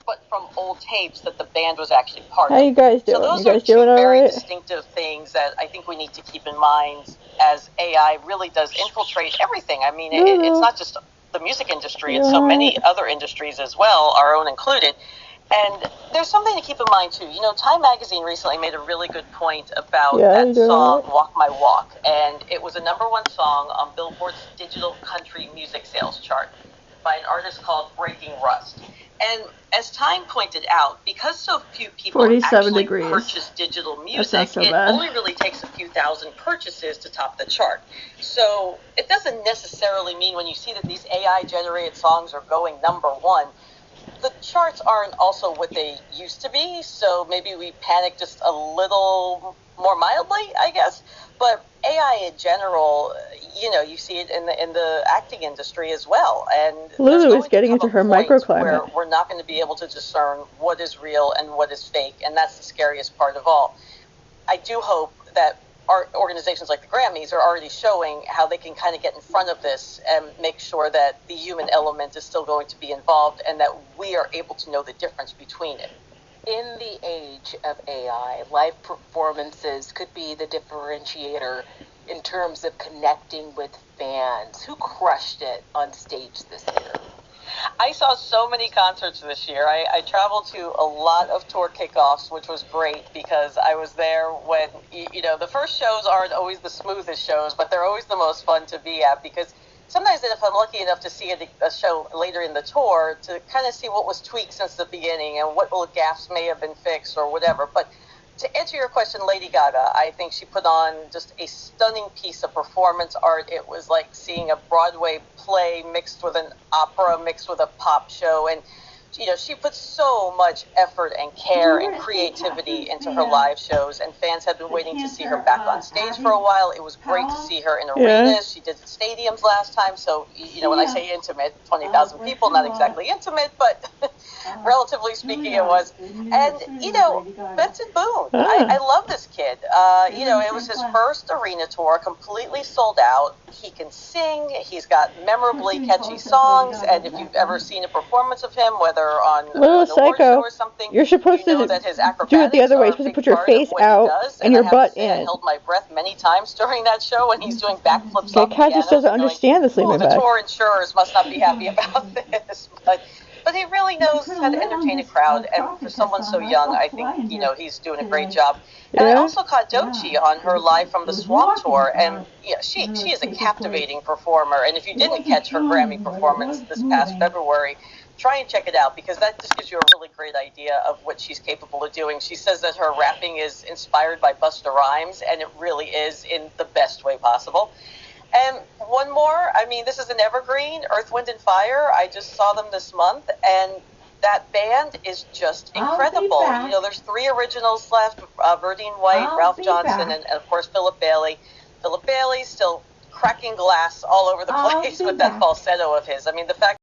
but from old tapes that the band was actually part of. How you guys doing? So those you guys are two doing all very right? distinctive things that I think we need to keep in mind as AI really does infiltrate everything. I mean, it's not just the music industry, it's so many other industries as well, our own included. And there's something to keep in mind, too. Time Magazine recently made a really good point about that song, Walk My Walk. And it was a #1 song on Billboard's digital country music sales chart by an artist called Breaking Rust. And as Time pointed out, because so few people actually purchase digital music, it only really takes a few thousand purchases to top the chart. So it doesn't necessarily mean when you see that these AI-generated songs are going #1, the charts aren't also what they used to be, so maybe we panic just a little more mildly, I guess. But AI in general, you see it in the acting industry as well. And Lulu is getting into her microclimate, where we're not going to be able to discern what is real and what is fake, and that's the scariest part of all. I do hope that our organizations like the Grammys are already showing how they can kind of get in front of this and make sure that the human element is still going to be involved and that we are able to know the difference between it. In the age of AI, live performances could be the differentiator in terms of connecting with fans. Who crushed it on stage this year? I saw so many concerts this year. I traveled to a lot of tour kickoffs, which was great because I was there when, the first shows aren't always the smoothest shows, but they're always the most fun to be at because sometimes if I'm lucky enough to see a show later in the tour, to kind of see what was tweaked since the beginning and what little gaps may have been fixed or whatever. But to answer your question, Lady Gaga, I think she put on just a stunning piece of performance art. It was like seeing a Broadway play mixed with an opera, mixed with a pop show. And, she put so much effort and care and creativity into her live shows. And fans had been waiting to see her back on stage for a while. It was great to see her in arenas. She did stadiums last time. So, when I say intimate, 20,000 people, not exactly intimate, but relatively speaking, it was. And, Benson Boone, I love this kid. It was his first arena tour, completely sold out. He can sing. He's got memorably catchy songs. And if you've ever seen a performance of him, whether on an award show or something, you're supposed to that his do it the other way. You're supposed to put your face out and your butt in. I held my breath many times during that show when he's doing backflips off the Kat just doesn't understand the sleeping bag. The tour insurers must not be happy about this, but he really knows how to entertain a crowd, and for someone so young, I think, he's doing a great job. And I also caught Doechii on her Live from the Swamp tour, and she is a captivating performer, and if you didn't catch her Grammy performance this past February, try and check it out, because that just gives you a really great idea of what she's capable of doing. She says that her rapping is inspired by Busta Rhymes, and it really is in the best way possible. And one more, this is an evergreen, Earth, Wind, and Fire. I just saw them this month, and that band is just incredible. There's 3 originals left, Verdine White, Ralph Johnson, and of course Philip Bailey. Philip Bailey's still cracking glass all over the place with that falsetto of his. The fact